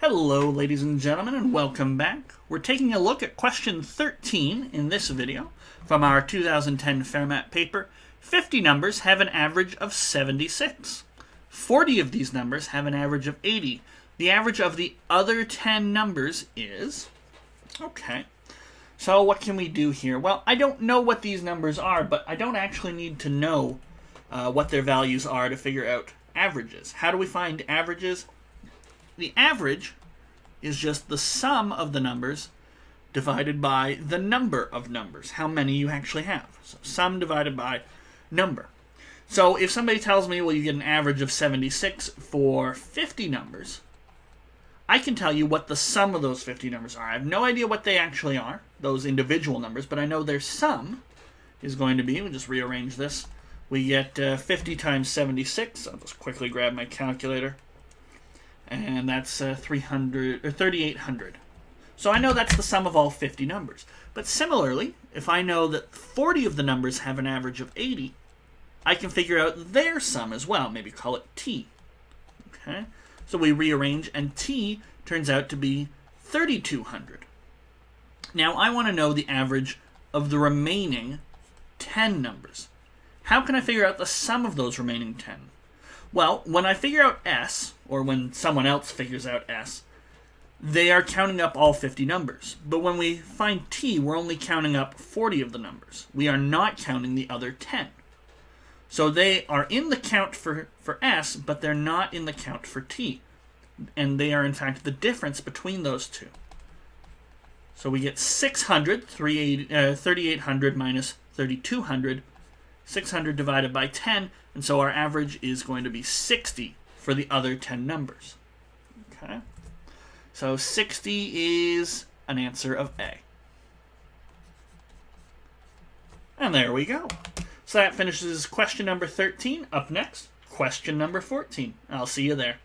Hello, ladies and gentlemen, and welcome back. We're taking a look at question 13 in this video from our 2010 Fermat paper. 50 numbers have an average of 76. 40 of these numbers have an average of 80. The average of the other 10 numbers is... Okay, so what can we do here? Well, I don't know what these numbers are, but I don't actually need to know what their values are to figure out averages. How do we find averages? The average is just the sum of the numbers divided by the number of numbers, how many you actually have. So sum divided by number. So if somebody tells me, well, you get an average of 76 for 50 numbers, I can tell you what the sum of those 50 numbers are. I have no idea what they actually are, those individual numbers, but I know their sum is going to be, we'll just rearrange this, we get 50 times 76. I'll just quickly grab my calculator. And that's 3,800. So I know that's the sum of all 50 numbers. But similarly, if I know that 40 of the numbers have an average of 80, I can figure out their sum as well. Maybe call it t. Okay? So we rearrange, and t turns out to be 3,200. Now I want to know the average of the remaining 10 numbers. How can I figure out the sum of those remaining 10? Well, when I figure out S, or when someone else figures out S, they are counting up all 50 numbers. But when we find T, we're only counting up 40 of the numbers. We are not counting the other 10. So they are in the count for S, but they're not in the count for T. And they are, in fact, the difference between those two. So we get 600, 3,800 minus 3,200, 600 divided by 10, and so our average is going to be 60 for the other 10 numbers. Okay, so 60 is an answer of A. And there we go. So that finishes question number 13. Up next, question number 14. I'll see you there.